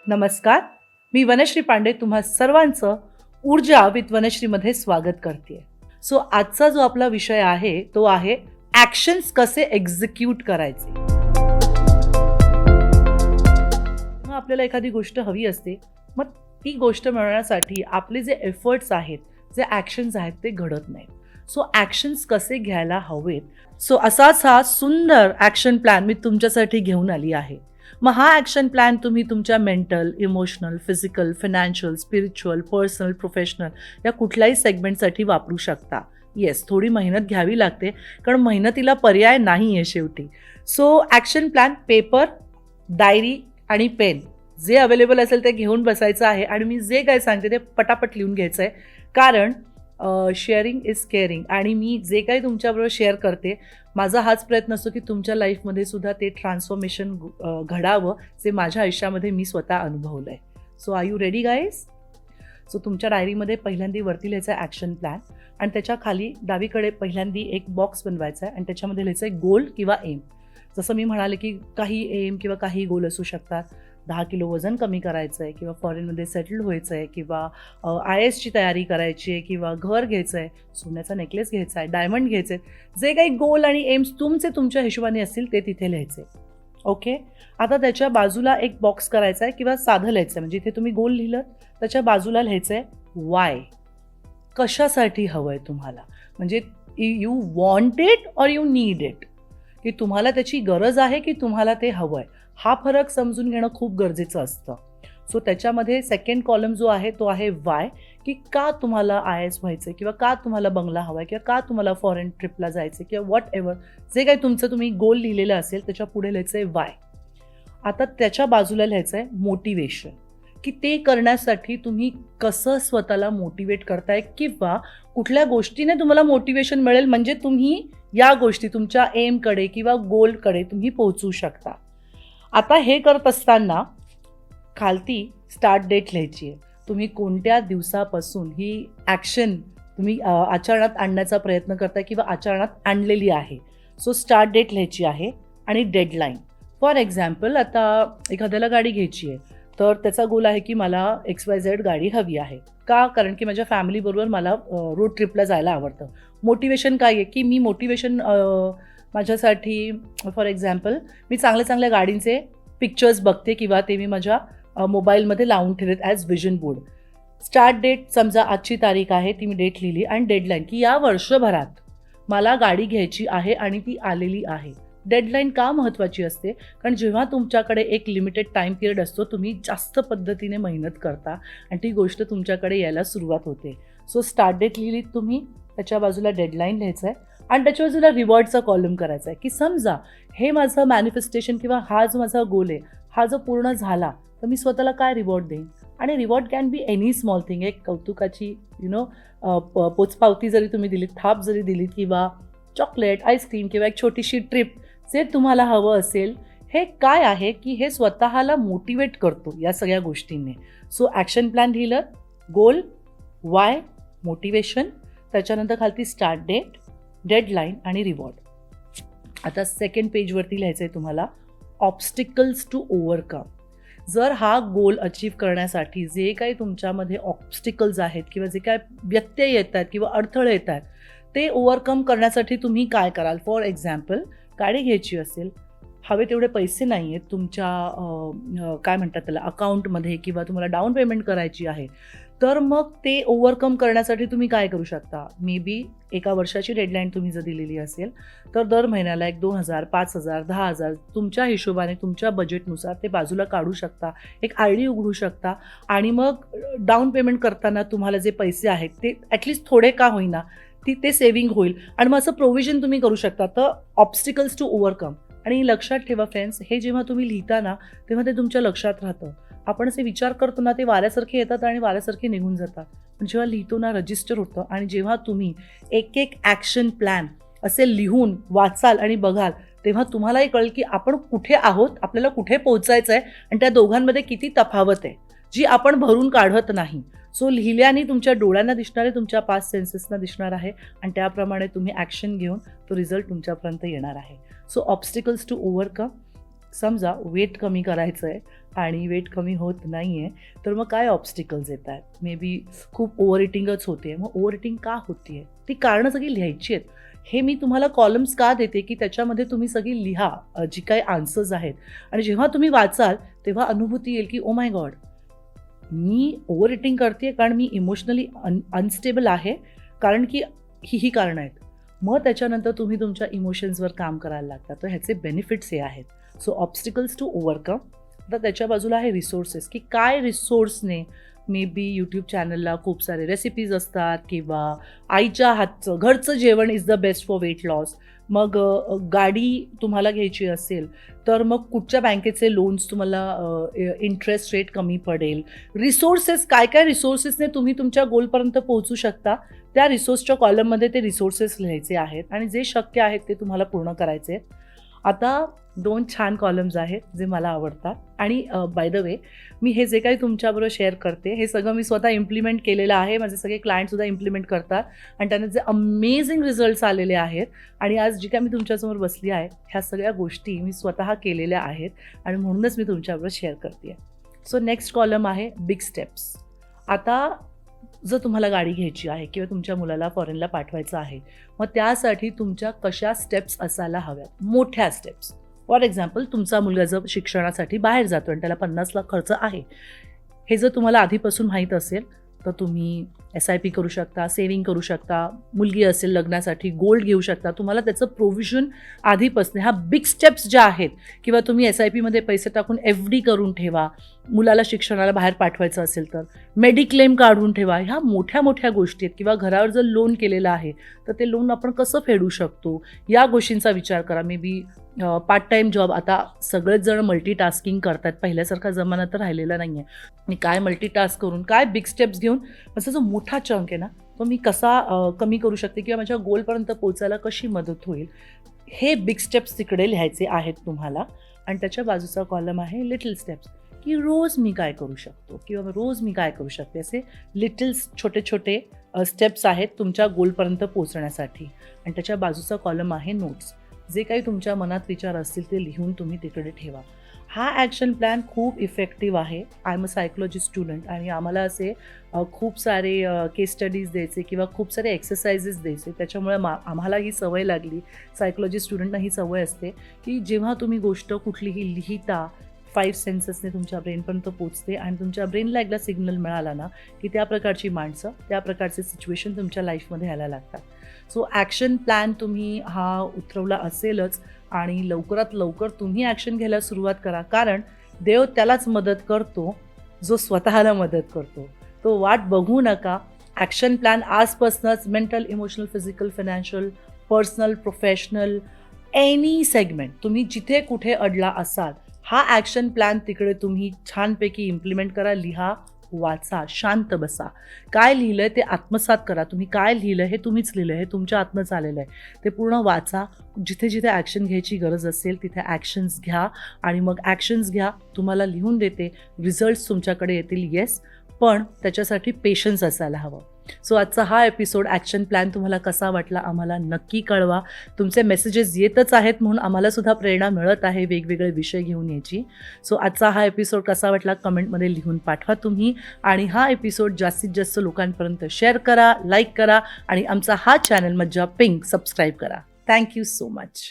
नमस्कार, मी वनश्री पांडे तुम्हा सर्वांचं ऊर्जा विथ वनश्रीमध्ये स्वागत करते. सो आजचा जो आपला विषय आहे तो आहे ॲक्शन्स कसे एक्झिक्यूट करायचे. मग आपल्याला एखादी गोष्ट हवी असते, मग ती गोष्ट मिळवण्यासाठी आपले जे एफर्ट्स आहेत, जे ॲक्शन्स आहेत ते घडत नाहीत. सो ॲक्शन्स कसे घ्यायला हवेत, सो असाच हा सुंदर ॲक्शन प्लॅन मी तुमच्यासाठी घेऊन आली आहे. मग हा ॲक्शन प्लॅन तुम्ही तुमच्या mental, emotional, physical, financial, spiritual, personal, professional या कुठल्याही सेगमेंटसाठी वापरू शकता. येस, थोडी मेहनत घ्यावी लागते, कारण मेहनतीला पर्याय नाही आहे शेवटी. So action plan, paper, diary आणि पेन जे अवेलेबल असेल ते घेऊन बसायचं आहे आणि मी जे काय सांगते ते पटापट लिहून घ्यायचं आहे, कारण शेअरिंग इज केअरिंग. आणि मी जे काही तुमच्याबरोबर शेअर करते, माझा हाच प्रयत्न असतो की तुमच्या लाईफमध्ये सुद्धा ते ट्रान्सफॉर्मेशन घडावं, जे माझ्या आयुष्यामध्ये मी स्वतः अनुभवलं आहे. So are you ready guys? So तुमच्या डायरीमध्ये पहिल्यांदा वरती लिहायचं आहे ॲक्शन प्लॅन, आणि त्याच्या खाली डावीकडे पहिल्यांदा एक बॉक्स बनवायचा आहे आणि त्याच्यामध्ये लिहायचं आहे गोल किंवा एम. जसं मी म्हणाले की काही एम किंवा काही गोल असू शकतात. 10 किलो वजन कमी करायचं आहे, किंवा फॉरेनमध्ये सेटल व्हायचं आहे, किंवा IASची तयारी करायची आहे, किंवा घर घ्यायचं आहे, सोन्याचा नेकलेस घ्यायचा आहे, डायमंड घ्यायचे आहेत. जे काही गोल आणि एम्स तुमच्या हिशोबाने असतील ते तिथे लिहायचे. ओके, आता त्याच्या बाजूला एक बॉक्स करायचा आहे किंवा साधं लिहायचं आहे. म्हणजे इथे तुम्ही गोल लिहिलं, त्याच्या बाजूला लिहायचं आहे वाय. कशासाठी हवं आहे तुम्हाला, म्हणजे you want it or you need it, की तुम्हाला त्याची गरज आहे की तुम्हाला ते हवं आहे. हा फरक समजून घेणं खूप गरजेचं असतं. सो त्याच्यामध्ये सेकंड कॉलम जो आहे तो आहे वाय, की का तुम्हाला IAS व्हायचं आहे, किंवा का तुम्हाला बंगला हवा आहे, किंवा का तुम्हाला फॉरेन ट्रिपला जायचं आहे, किंवा वॉट एव्हर जे काही तुमचं तुम्ही गोल लिहिलेलं असेल त्याच्या पुढे लिहायचं आहे वाय. आता त्याच्या बाजूला लिहायचं आहे मोटिवेशन, की ते करण्यासाठी तुम्ही कसं स्वतःला मोटिवेट करताय, किंवा कुठल्या गोष्टीने तुम्हाला मोटिवेशन मिळेल म्हणजे तुम्ही या गोष्टी तुमच्या एमकडे किंवा गोलकडे तुम्ही पोहोचू शकता. आता हे करत असताना खालती स्टार्ट डेट लिहायची आहे. तुम्ही कोणत्या दिवसापासून ही ॲक्शन तुम्ही आचरणात आणण्याचा प्रयत्न करताय किंवा आचरणात आणलेली आहे. सो स्टार्ट डेट लिहायची आहे आणि डेडलाईन. फॉर एक्झाम्पल, आता एखाद्याला गाडी घ्यायची आहे, तर त्याचा गोल आहे की मला XYZ गाडी हवी आहे. का? कारण की माझ्या फॅमिलीबरोबर मला रोड ट्रिपला जायला आवडतं. मोटिवेशन काय आहे की मी मोटिवेशन माझ्यासाठी फॉर एक्झाम्पल मी चांगल्या गाडींचे पिक्चर्स बघते, किंवा ते मी माझ्या मोबाईलमध्ये लावून ठेवलेत as vision board. Start date, समजा आजची तारीख आहे ती मी डेट लिहिली, आणि डेडलाईन की या वर्षभरात मला गाडी घ्यायची आहे आणि ती आलेली आहे. डेडलाईन का महत्त्वाची असते? कारण जेव्हा तुमच्याकडे एक लिमिटेड टाईम पिरियड असतो, तुम्ही जास्त पद्धतीने मेहनत करता आणि ती गोष्ट तुमच्याकडे यायला सुरुवात होते. सो स्टार्ट डेट लिहिलीत तुम्ही, त्याच्या बाजूला डेडलाईन लिहायचं आहे आणि त्याच्या बाजूला रिवॉर्डचा कॉलम करायचा आहे, की समजा हे माझं मॅनिफेस्टेशन किंवा हा जो माझा गोल आहे हा जर पूर्ण झाला तर मी स्वतःला काय रिवॉर्ड देईन. आणि reward can be any small thing. एक कौतुकाची पोचपावती जरी तुम्ही दिलीत, थाप जरी दिलीत, किंवा चॉकलेट, आईस्क्रीम, किंवा एक छोटीशी ट्रिप, जे तुम्हाला हवं असेल. हे काय आहे की हे स्वतःला मोटिवेट करतो या सगळ्या गोष्टींनी. सो ॲक्शन प्लॅन लिहिलं, गोल, वाय, मोटिवेशन, त्याच्यानंतर खालती स्टार्ट डेट, डेडलाईन आणि रिवॉर्ड. आता सेकंड पेजवरती लिहायचं आहे तुम्हाला ऑब्स्टिकल्स टू ओव्हरकम. जर हा गोल अचीव करण्यासाठी जे काही तुमच्यामध्ये ऑब्स्टिकल्स आहेत किंवा जे काय व्यत्यय येत आहेत किंवा अडथळे येत आहेत ते ओव्हरकम करण्यासाठी तुम्ही काय कराल. फॉर एक्झाम्पल, गाडी घ्यायची असेल, हवे तेवढे पैसे नाही आहेत तुमच्या काय म्हणतात त्याला अकाउंटमध्ये, किंवा तुम्हाला डाऊन पेमेंट करायची आहे, तर मग ते ओव्हरकम करण्यासाठी तुम्ही काय करू शकता. मे बी 1 वर्षाची डेडलाईन तुम्ही जर दिलेली असेल तर दर महिन्याला एक 2,000, 5,000, 10,000 तुमच्या हिशोबाने तुमच्या बजेटनुसार ते बाजूला काढू शकता. एक RD उघडू शकता आणि मग डाऊन पेमेंट करताना तुम्हाला जे पैसे आहेत ते ॲटलिस्ट थोडे का होईना ते सेव्हिंग होईल, आणि मग असं प्रोव्हिजन तुम्ही करू शकता. तर ऑब्स्टिकल्स टू ओव्हरकम. आणि लक्षात ठेवा फ्रेंड्स, हे जेव्हा तुम्ही लिहिता ना तेव्हा ते तुमच्या लक्षात राहतं. आपण असे विचार करतो ना ते वाऱ्यासारखे येतात आणि वाऱ्यासारखे निघून जातात. पण जेव्हा लिहितो ना रजिस्टर होतं, आणि जेव्हा तुम्ही एक ॲक्शन प्लॅन असे लिहून वाचाल आणि बघाल तेव्हा तुम्हालाही कळेल की आपण कुठे आहोत, आपल्याला कुठे पोहोचायचं आहे, आणि त्या दोघांमध्ये किती तफावत आहे जी आपण भरून काढत नाही. सो लिहिल्याने तुमच्या डोळ्यांना दिसणार आहे, तुमच्या 5 सेन्सेसना दिसणार आहे, आणि त्याप्रमाणे तुम्ही ॲक्शन घेऊन तो रिझल्ट तुमच्यापर्यंत येणार आहे. सो ऑब्स्टिकल्स टू ओव्हरकम, समजा वेट कमी करायचं आहे आणि वेट कमी होत नाही आहे, तर मग काय ऑब्स्टिकल्स येत आहेत? मे बी खूप ओव्हर इटिंगच होते आहे. मग ओव्हर इटिंग का होते आहे? ती कारणं सगळी लिहायची आहेत. हे मी तुम्हाला कॉलम्स का देते, की त्याच्यामध्ये तुम्ही सगळी लिहा जी काही आन्सर्स आहेत. आणि जेव्हा तुम्ही वाचाल तेव्हा अनुभूती येईल, की oh my God, me over eating करते कारण मी इमोशनली अनस्टेबल आहे, कारण की ही कारणं आहेत. मग त्याच्यानंतर तुम्ही तुमच्या इमोशन्सवर काम करायला लागता. तर ह्याचे बेनिफिट्स हे आहेत. So obstacles to overcome. तर त्याच्या बाजूला आहे रिसोर्सेस, की काय रिसोर्सने मे बी यूट्यूब चॅनलला खूप सारे रेसिपीज असतात किंवा आईच्या हातचं घरचं जेवण is the best for weight loss. मग गाडी तुम्हाला घ्यायची असेल तर मग कुठच्या बँकेचे लोन्स तुम्हाला इंटरेस्ट रेट कमी पडेल. रिसोर्सेस, काय काय रिसोर्सेसने तुम्ही तुमच्या गोलपर्यंत पोहोचू शकता, त्या रिसोर्सच्या कॉलममध्ये ते रिसोर्सेस लिहायचे आहेत आणि जे शक्य आहेत ते तुम्हाला पूर्ण करायचे आहेत. आता 2 छान कॉलम्स आहेत जे मला आवडतात. आणि बाय द वे, मी हे जे काही तुमच्याबरोबर शेअर करते हे सगळं मी स्वतः इम्प्लिमेंट केलेलं आहे. माझे सगळे क्लायंटसुद्धा इम्प्लिमेंट करतात आणि त्यांना जे अमेझिंग रिझल्ट्स आलेले आहेत. आणि आज जी काय मी तुमच्यासमोर बसली आहे, ह्या सगळ्या गोष्टी मी स्वतः केलेल्या आहेत आणि म्हणूनच मी तुमच्याबरोबर शेअर करते आहे. सो नेक्स्ट कॉलम आहे बिग स्टेप्स. आता जर तुम्हाला गाडी घ्यायची आहे किंवा तुमच्या मुलाला फॉरेनला पाठवायचं आहे, मग त्यासाठी तुमच्या कशा स्टेप्स असायला हव्यात? मोठ्या स्टेप्स. फॉर एक्झाम्पल, तुमचा मुलगा जर शिक्षणासाठी बाहेर जातो आणि त्याला 50 लाख खर्च आहे, हे जर तुम्हाला आधीपासून माहीत असेल तर तुम्ही SIP करू शकता, सेव्हिंग करू शकता. मुलगी असेल लग्नासाठी गोल्ड घेऊ शकता. तुम्हाला त्याचं प्रोव्हिजन आधीपासून, ह्या बिग स्टेप्स ज्या आहेत, किंवा तुम्ही SIPमध्ये पैसे टाकून FD करून ठेवा. मुलाला शिक्षणाला बाहेर पाठवायचं असेल तर मेडिक्लेम काढून ठेवा. ह्या मोठ्या मोठ्या गोष्टी आहेत. किंवा घरावर जर लोन केलेलं आहे तर ते लोन आपण कसं फेडू शकतो, या गोष्टींचा विचार करा. May be part time job. आता सगळेच जण मल्टीटास्किंग करतात, पहिल्यासारखा जमाना तर राहिलेला नाही आहे. मी काय मल्टीटास्क करून, काय बिग स्टेप्स घेऊन असं जो मोठा चंक आहे ना, तो मी कसा कमी करू शकते किंवा माझ्या गोलपर्यंत पोचायला कशी मदत होईल, हे बिग स्टेप्स तिकडे लिहायचे आहेत तुम्हाला. आणि त्याच्या बाजूचा कॉलम आहे लिटल स्टेप्स, की रोज मी काय करू शकतो किंवा रोज मी काय करू शकते. असे लिटल्स, छोटे छोटे स्टेप्स आहेत तुमच्या गोलपर्यंत पोहोचण्यासाठी. आणि त्याच्या बाजूचा कॉलम आहे नोट्स. जे काही तुमच्या मनात विचार असतील ते लिहून तुम्ही तिकडे ठेवा. हा ॲक्शन प्लॅन खूप इफेक्टिव्ह आहे. I am a psychology student आणि आम्हाला असे खूप सारे केस स्टडीज द्यायचे किंवा खूप सारे एक्सरसाइजेस द्यायचे. त्याच्यामुळे आम्हाला ही सवय लागली. सायकोलॉजी स्टुडंटना ही सवय असते की जेव्हा तुम्ही गोष्ट कुठलीही लिहिता, 5 सेन्सेसने तुमच्या ब्रेनपर्यंत पोचते आणि तुमच्या ब्रेनला एकदा सिग्नल मिळाला ना की त्या प्रकारची माणसं, त्या प्रकारचे सिच्युएशन तुमच्या लाईफमध्ये यायला लागतात. सो ॲक्शन प्लॅन तुम्ही हा उतरवला असेलच आणि लवकरात लवकर तुम्ही ॲक्शन घ्यायला सुरुवात करा. कारण देव त्यालाच मदत करतो जो स्वतःला मदत करतो. तो वाट बघू नका. ॲक्शन प्लॅन आजपासूनच mental, emotional, physical, financial, personal, professional, any segment, तुम्ही जिथे कुठे अडला असाल, हा ॲक्शन प्लॅन तिकडे तुम्ही छानपैकी इम्प्लिमेंट करा. लिहा, वाचा, शांत बसा. काय लिहिलं आहे ते आत्मसात करा. तुम्ही काय लिहिलं हे तुम्हीच लिहिलं आहे, हे तुमच्या आत्मच आलेलं आहे. ते पूर्ण वाचा. जिथे जिथे ॲक्शन घ्यायची गरज असेल तिथे ॲक्शन्स घ्या आणि मग ॲक्शन्स घ्या. तुम्हाला लिहून देते, रिझल्ट्स तुमच्याकडे येतील. येस, पण त्याच्यासाठी पेशन्स असायला हवं. सो आजचा हा एपिसोड ॲक्शन प्लॅन तुम्हाला कसा वाटला आम्हाला नक्की कळवा. तुमचे मेसेजेस येतच आहेत म्हणून आम्हालासुद्धा प्रेरणा मिळत आहे वेगवेगळे विषय घेऊन यायची. सो आजचा हा एपिसोड कसा वाटला कमेंटमध्ये लिहून पाठवा तुम्ही. आणि हा एपिसोड जास्तीत जास्त लोकांपर्यंत शेअर करा, लाईक करा आणि आमचा हा चॅनल मज्जा पिंक सबस्क्राईब करा. Thank you so much.